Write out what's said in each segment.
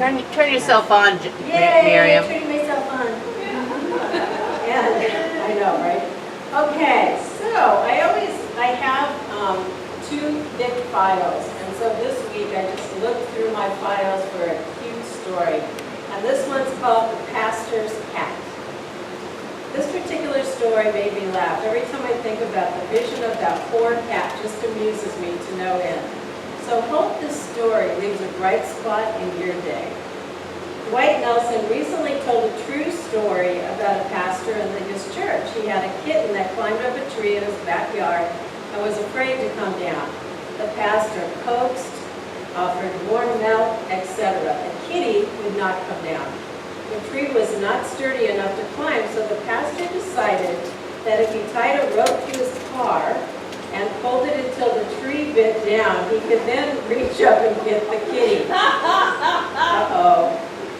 Turn yourself on, Miriam. Turning myself on. Yeah, I know, right? Okay, so I have two big files, and so this week I just looked through my files for a cute story, and this one's called The Pastor's Cat. This particular story made me laugh. Every time I think about the vision of that poor cat, just amuses me to no end. So hope this story leaves a bright spot in your day. Dwight Nelson recently told a true story about a pastor in his church. He had a kitten that climbed up a tree in his backyard and was afraid to come down. The pastor coaxed, offered warm milk, etc. The kitty would not come down. The tree was not sturdy enough to climb, so the pastor decided that if he tied a rope to his car and pulled it until the tree bent down, he could then reach up and get the kitty. Uh-oh.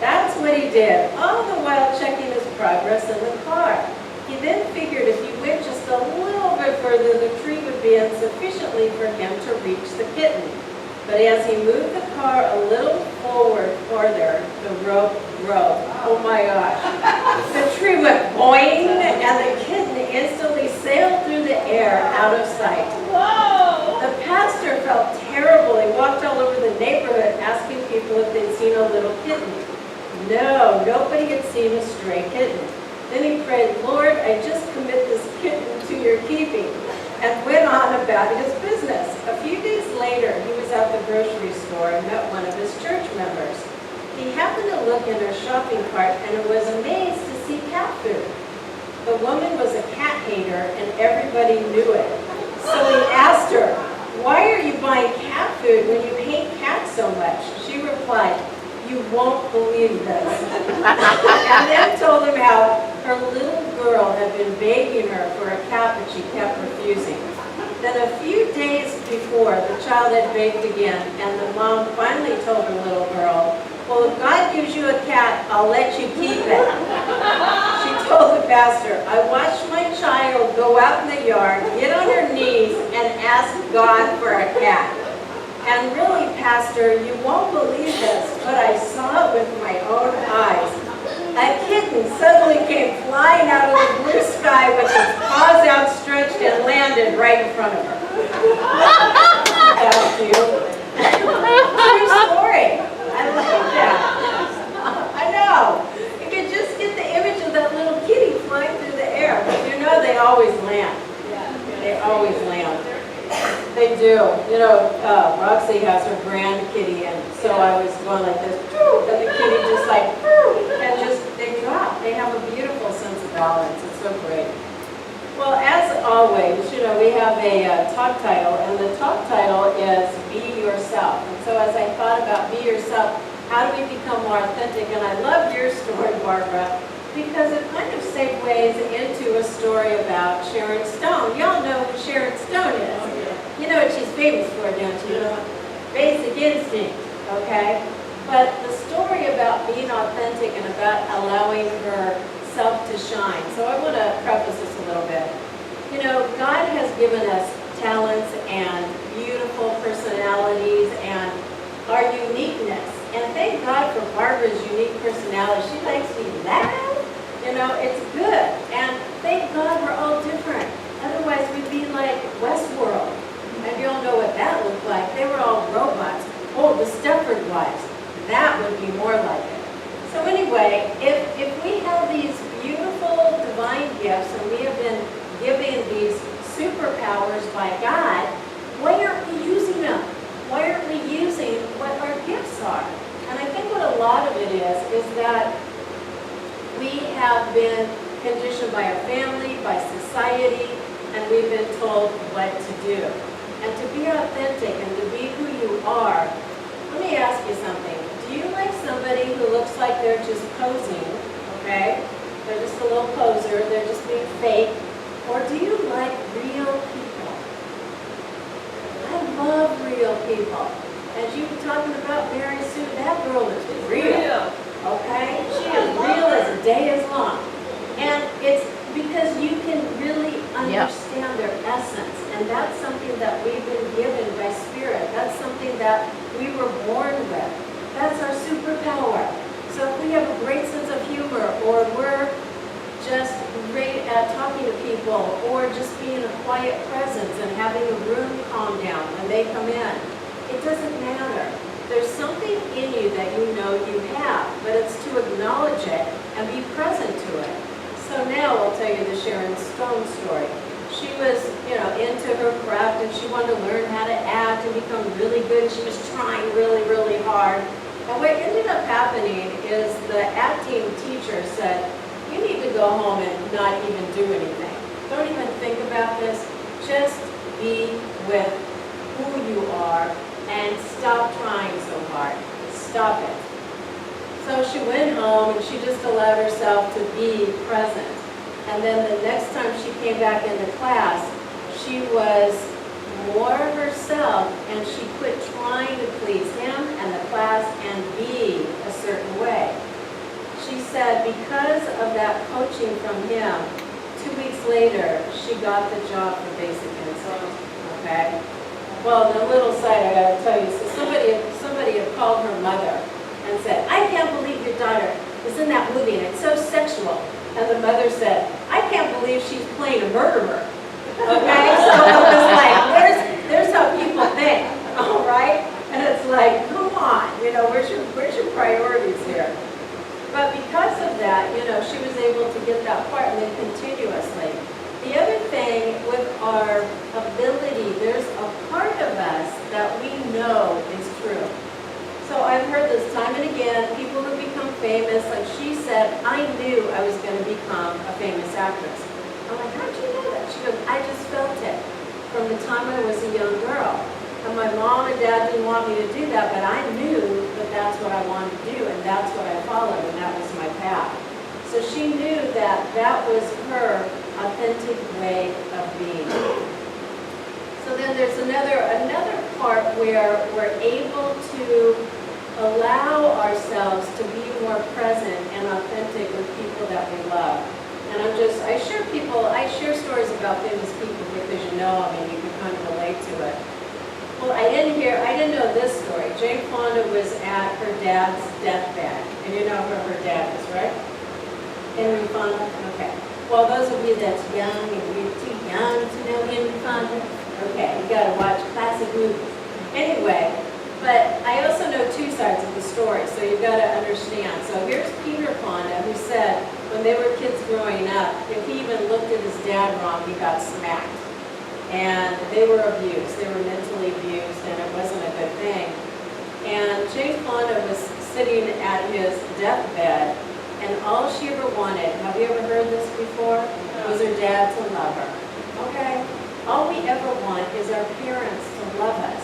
That's what he did, all the while checking his progress in the car. He then figured if he went just a little bit further, the tree would bend sufficiently for him to reach the kitten. But as he moved the car a little farther, the rope broke. Oh my gosh. The tree went boing, and the kitten instantly sailed through the air out of sight. Whoa! The pastor felt terrible. He walked all over the neighborhood asking people if they'd seen a little kitten. No, nobody had seen a stray kitten. Then he prayed, Lord, I just commit this kitten to your keeping, and went on about his business. A few days later, he was at the grocery store and met one of his church members. He happened to look in her shopping cart and was amazed to see cat food. The woman was a cat hater and everybody knew it. So he asked her, why are you buying cat food when you hate cats so much? She replied, you won't believe this. And then told him how her little girl had been begging her for a cat, but she kept refusing. Then a few days before, the child had begged again, and the mom finally told her little girl, well, if God gives you a cat, I'll let you keep it. She told the pastor, I watched my child go out in the yard, get on her knees, and ask God for a cat. And really, Pastor, you won't believe this, but I saw it with my own eyes. A kitten suddenly came flying out of the blue sky with its paws outstretched and landed right in front of her. That's cute. True story. I like that. I know. You could just get the image of that little kitty flying through the air. But you know they always land. They always land. They do. You know, Roxy has her grand kitty, and so I was going like this, and the kitty just like, and just, they drop. They have a beautiful sense of balance. It's so great. Well, as always, you know, we have a talk title, and the talk title is Be Yourself. And so as I thought about Be Yourself, how do we become more authentic? And I love your story, Barbara, because it kind of segues into a story about Sharon Stone. Y'all know who Sharon Stone is. You know what she's famous for, don't you? Basic Instinct, okay? But the story about being authentic and about allowing herself to shine. So I want to preface this a little bit. You know, God has given us talents and beautiful personalities and our uniqueness. And thank God for Barbara's unique personality. She likes to be loud. You know, it's good. And thank God we're all different. Otherwise, we'd be like Westworld. And you all know what that looked like. They were all robots. Oh, the Stepford Wives. That would be more like it. So anyway, if we have these beautiful divine gifts and we have been given these superpowers by God, why aren't we using them? Why aren't we using what our gifts are? And I think what a lot of it is that we have been conditioned by our family, by society, and we've been told what to do. And to be authentic and to be who you are, let me ask you something. Do you like somebody who looks like they're just posing, okay? They're just a little poser, they're just being fake. Or do you like real people? I love real people. As you were talking about Mary Sue, that girl is real, okay? She is real as a day is long. And it's because you can really understand their essence. And that's something that we've been given by Spirit. That's something that we were born with. That's our superpower. So if we have a great sense of humor, or we're just great at talking to people, or just being a quiet presence and having the room calm down when they come in, it doesn't matter. There's something in you that you know you have, but it's to acknowledge it and be present to it. So now I'll tell you the Sharon Stone story. She was, into her craft, and she wanted to learn how to act and become really good. She was trying really, really hard. And what ended up happening is the acting teacher said, you need to go home and not even do anything. Don't even think about this. Just be with who you are and stop trying so hard. Stop it. So she went home and she just allowed herself to be present. And then the next time she came back into class, she was more herself, and she quit trying to please him and the class and be a certain way. She said because of that coaching from him, 2 weeks later, she got the job for Basic Instinct. Okay? Well, the little side I gotta tell you, so somebody had called her mother and said, I can't believe your daughter is in that movie and it's so sexual. And the mother said, I can't believe she's playing a murderer. Okay, so it was like, there's how people think, all right? And it's like, come on, where's your priorities here? But because of that, she was able to get that part and then continuously. The other thing with our ability, there's a part of us that we know is true. So I've heard this time and again, people who become famous, like she said, I knew I was going to become a famous actress. I'm like, how'd you know that? She goes, I just felt it from the time I was a young girl. And my mom and dad didn't want me to do that, but I knew that that's what I wanted to do, and that's what I followed, and that was my path. So she knew that that was her authentic way of being. So then there's another part where we're able to allow ourselves to be more present and authentic with people that we love. And I share stories about famous people because you can kind of relate to it. Well, I didn't know this story. Jane Fonda was at her dad's deathbed. And you know who her dad is, right? Henry Fonda? Okay. Well, those of you that's young and you're too young to know Henry Fonda, okay, you gotta watch classic movies. Anyway, but I also know two sides of the story, so you've got to understand. So here's Peter Fonda, who said when they were kids growing up, if he even looked at his dad wrong, he got smacked. And they were abused. They were mentally abused, and it wasn't a good thing. And Jane Fonda was sitting at his deathbed, and all she ever wanted, have you ever heard this before? Was her dad to love her. Okay? All we ever want is our parents to love us.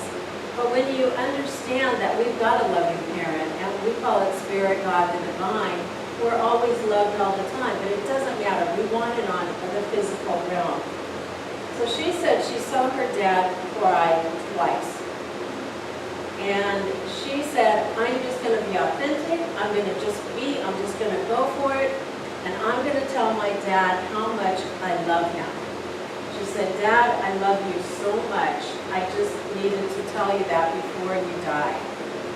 But when you understand that we've got a loving parent, and we call it Spirit, God, the Divine, we're always loved all the time. But it doesn't matter. We want it on the physical realm. So she said she saw her dad cry twice. And she said, I'm just going to be authentic. I'm just going to go for it. And I'm going to tell my dad how much I love him. She said, Dad, I love you so much. I just needed to tell you that before you died.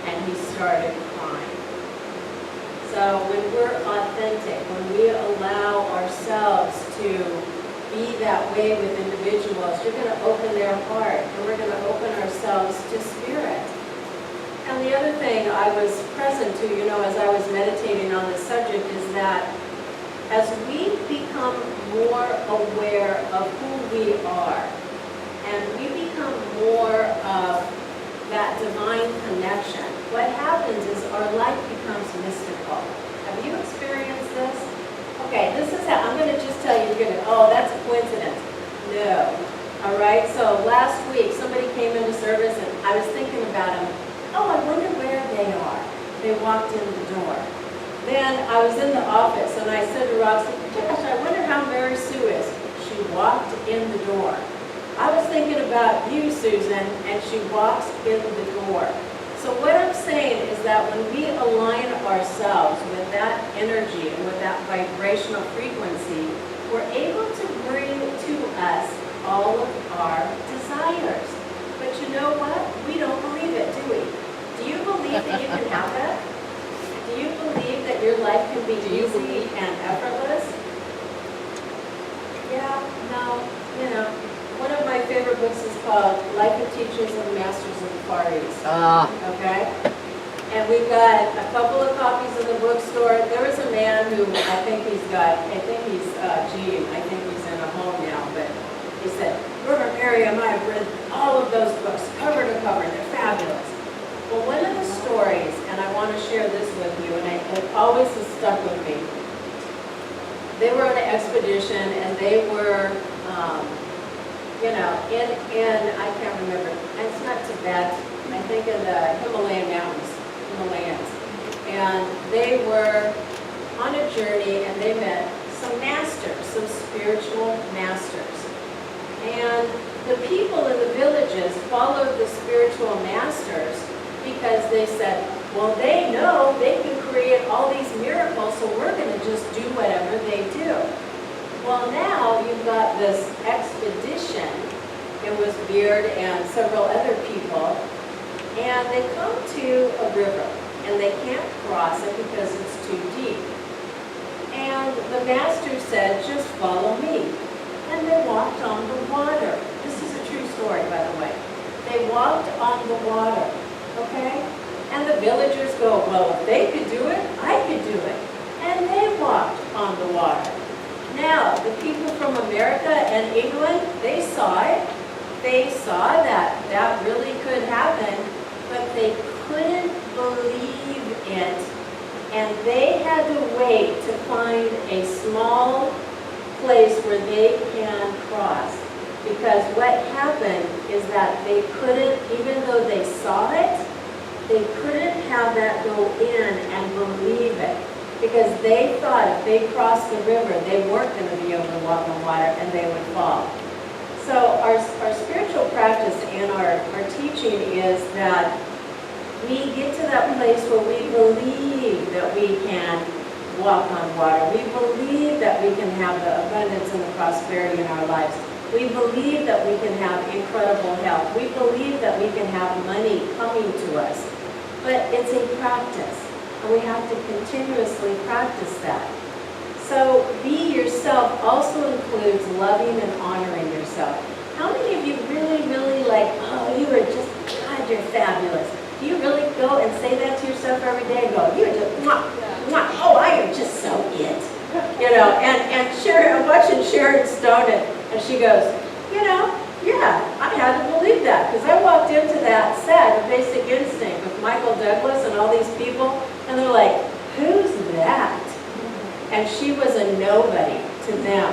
And he started crying. So when we're authentic, when we allow ourselves to be that way with individuals, you're going to open their heart, and we're going to open ourselves to Spirit. And the other thing I was present to, as I was meditating on this subject, is that as we become more aware of who we are, and we become more of that divine connection, what happens is our life becomes mystical. Have you experienced this? Okay, this is how, I'm going to just tell you, that's a coincidence. No. All right, so last week, somebody came into service, and I was thinking about them. Oh, I wonder where they are. They walked in the door. Then I was in the office, and I said to Roxy, gosh, I wonder how Mary Sue is. She walked in the door. I was thinking about you, Susan, and she walks in the door. So what I'm saying is that when we align ourselves with that energy and with that vibrational frequency, we're able to bring to us all of our desires. But you know what? We don't believe it, do we? Do you believe that you can have that? life can be Do you easy believe? and effortless? Yeah, no, one of my favorite books is called Life of Teachers and Masters of the Far East. Okay? And we've got a couple of copies in the bookstore. There was a man who Gene, I think he's in a home now, but he said, Reverend Miriam, I've read all of those books, cover to cover, they're fabulous. Well, one of the stories, and I want to share this with you, and it always has stuck with me. They were on an expedition, and they were, in I can't remember, and it's not Tibet, I think in the Himalayas. And they were on a journey, and they met some masters, some spiritual masters. And the people in the villages followed the spiritual masters because they said, well, they know they can create all these miracles, so we're going to just do whatever they do. Well, now you've got this expedition. It was Beard and several other people, and they come to a river, and they can't cross it because it's too deep. And the master said, just follow me. And they walked on the water. This is a true story, by the way. They walked on the water, okay? And the villagers go, well, if they could do it, I could do it. And they walked on the water. Now, the people from America and England, they saw it. They saw that that really could happen, but they couldn't believe it. And they had to wait to find a small place where they can cross. Because what happened is that they couldn't, even though they saw it, they couldn't have that go in and believe it. Because they thought if they crossed the river, they weren't going to be able to walk on water and they would fall. So our spiritual practice and our teaching is that we get to that place where we believe that we can walk on water. We believe that we can have the abundance and the prosperity in our lives. We believe that we can have incredible health. We believe that we can have money coming to us. But it's a practice, and we have to continuously practice that. So be yourself also includes loving and honoring yourself. How many of you really, really like, oh, you are just, God, you're fabulous. Do you really go and say that to yourself every day and go, you're just, mwah, mwah, oh, I am just so it. And Sharon, I'm watching Sharon Stone, and she goes, yeah, I had to believe that, because I walked into that set of Basic Instinct with Michael Douglas and all these people, and they're like, who's that? And she was a nobody to them.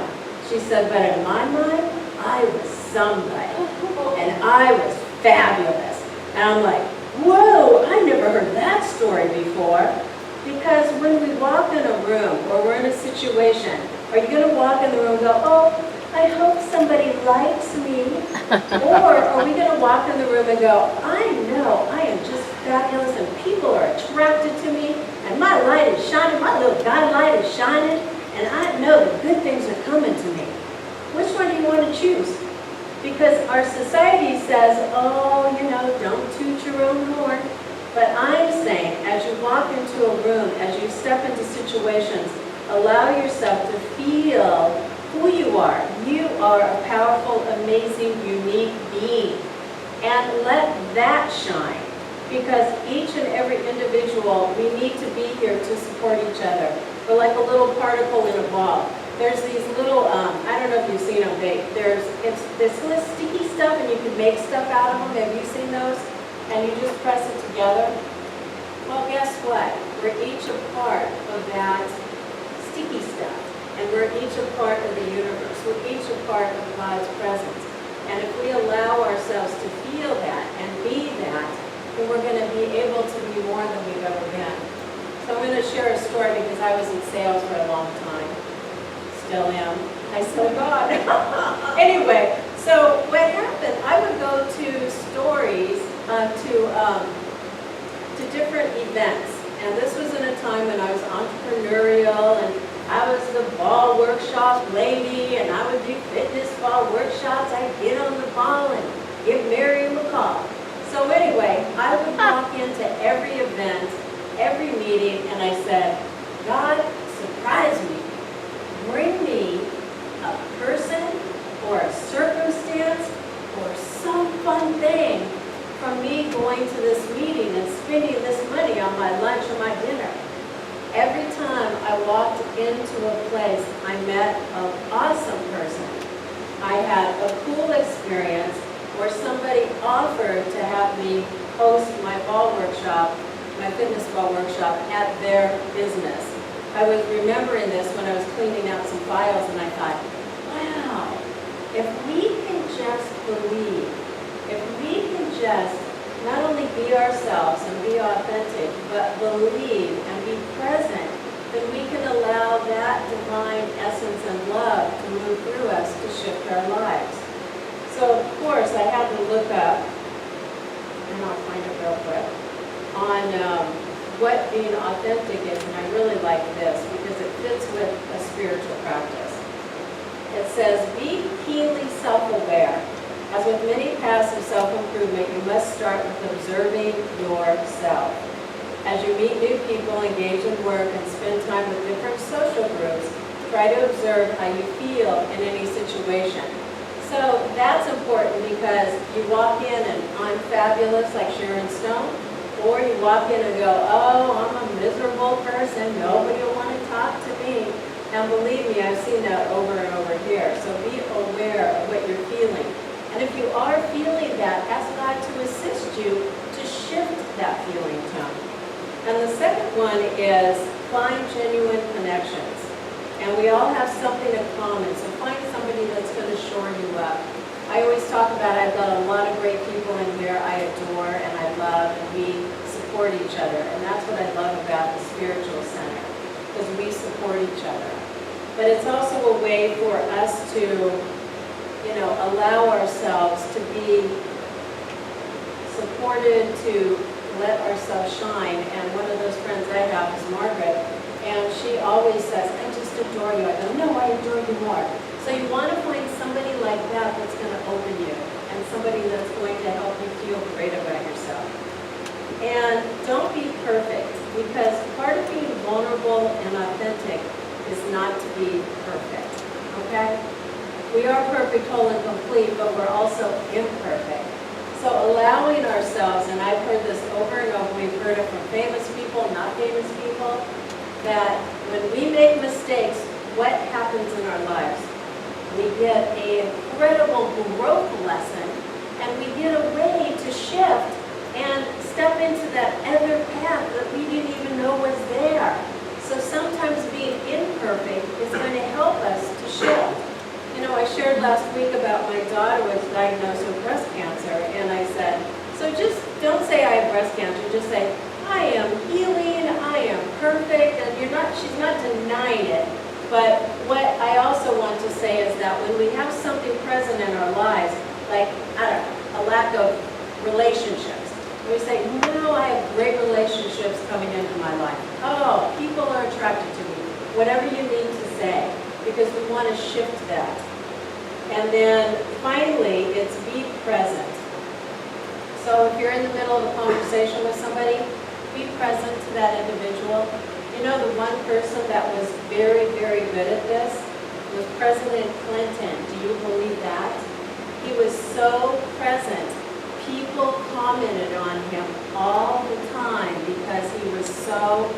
She said, but in my mind, I was somebody, and I was fabulous. And I'm like, whoa, I never heard that story before. Because when we walk in a room or we're in a situation, are you going to walk in the room and go, oh, I hope somebody likes me? Or are we going to walk in the room and go, I know I am just fabulous and people are attracted to me and my light is shining, my little God light is shining, and I know that good things are coming to me. Which one do you want to choose? Because our society says, oh, don't toot your own horn. But I'm saying, as you walk into a room, as you step into situations, allow yourself to feel who you are. You are a powerful, amazing, unique being. And let that shine. Because each and every individual, we need to be here to support each other. We're like a little particle in a ball. There's these little, I don't know if you've seen them, it's this little sticky stuff and you can make stuff out of them. Have you seen those? And you just press it together. Well, guess what? We're each a part of that sticky stuff. And we're each a part of the universe. We're each a part of God's presence. And if we allow ourselves to feel that and be that, then we're going to be able to be more than we've ever been. So I'm going to share a story because I was in sales for a long time. Still am. I still God. Anyway, so what happened, I would go to stories, to different events. And this was in a time when I was entrepreneurial and I was the ball workshop lady and I would do fitness ball workshops. I'd get on the ball and give Miriam a call. So anyway, I would walk into every event, every meeting, and I said, God surprise me. Bring me a person or a circumstance or some fun thing from me going to this meeting and spending this money on my lunch or my dinner. Every time I walked into a place, I met an awesome person. I had a cool experience where somebody offered to have me host my ball workshop, my fitness ball workshop at their business. I was remembering this when I was cleaning out some files, and I thought, wow, if we can just believe, if we can just not only be ourselves and be authentic, but believe and be present, then we can allow that divine essence and love to move through us to shift our lives. So, of course, I had to look up, and I'll find it real quick, on what being authentic is, and I really like this because it fits with a spiritual practice. It says, be keenly self-aware. As with many paths of self-improvement, you must start with observing yourself. As you meet new people, engage in work, and spend time with different social groups, try to observe how you feel in any situation. So that's important because you walk in and I'm fabulous like Sharon Stone, or you walk in and go, oh, I'm a miserable person, nobody will want to talk to me. And believe me, I've seen that over and over here. So be aware of what you're feeling. And if you are feeling that, ask God to assist you to shift that feeling tone. And the second one is find genuine connections. And we all have something in common, so find somebody that's going to shore you up. I always talk about I've got a lot of great people in here I adore and I love, and we support each other. And that's what I love about the Spiritual Center, because we support each other. But it's also a way for us to, allow ourselves to be supported, to let ourselves shine. And one of those friends I have is Margaret, and she always says, I just adore you. I go, no, I adore you more. So you want to find somebody like that that's going to open you, and somebody that's going to help you feel great about yourself. And don't be perfect, because part of being vulnerable and authentic is not to be perfect, okay? We are perfect, whole, and complete, but we're also imperfect. So allowing ourselves, and I've heard this over and over, we've heard it from famous people, not famous people, that when we make mistakes, what happens in our lives? We get an incredible growth lesson, and we get a way to shift and step into that other path that we didn't even know was there. So sometimes being imperfect is going to help us to shift. I shared last week about my daughter was diagnosed with breast cancer, and I said, so just don't say I have breast cancer, just say, I am healing, I am perfect, and she's not denying it. But what I also want to say is that when we have something present in our lives, like, a lack of relationships, we say, no, I have great relationships coming into my life. Oh, people are attracted to me. Whatever you need to say, because we want to shift that. And then finally, it's be present. So if you're in the middle of a conversation with somebody, be present to that individual. The one person that was very, very good at this was President Clinton. Do you believe that? He was so present. People commented on him all the time because he was so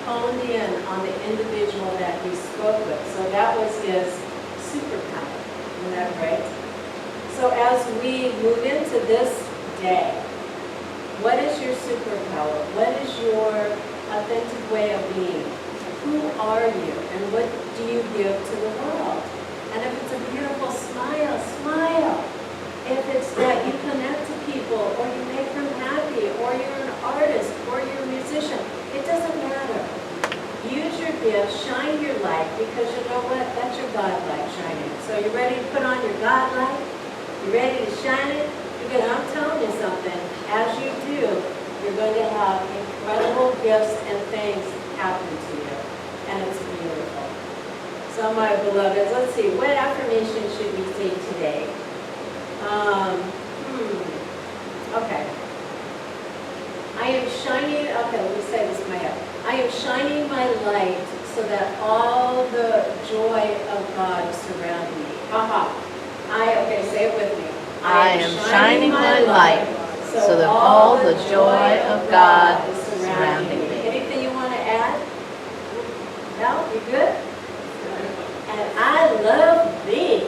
honed in on the individual that he spoke with. So that was his superpower. Isn't that right? So as we move into this day, what is your superpower? What is your authentic way of being? Who are you? And what do you give to the world? And if it's a beautiful smile, smile. If it's that you connect to people, or you make them happy, or you're an artist, or you're a musician, it doesn't matter. Use your gift, shine your light, because you know what? That's your God light shining. So you ready to put on your God light? You ready to shine it? Because I'm telling you something, as you do, you're going to have incredible gifts and things happen to you. And it's beautiful. So my beloveds, let's see, what affirmation should we say today? Okay. I am shining, okay, let me say this in my head. I am shining my light so that all the joy of God is surrounding me. Okay, say it with me. I am shining my light so that all the joy of God is surrounding me. Anything you want to add? No? You good? And I love thee.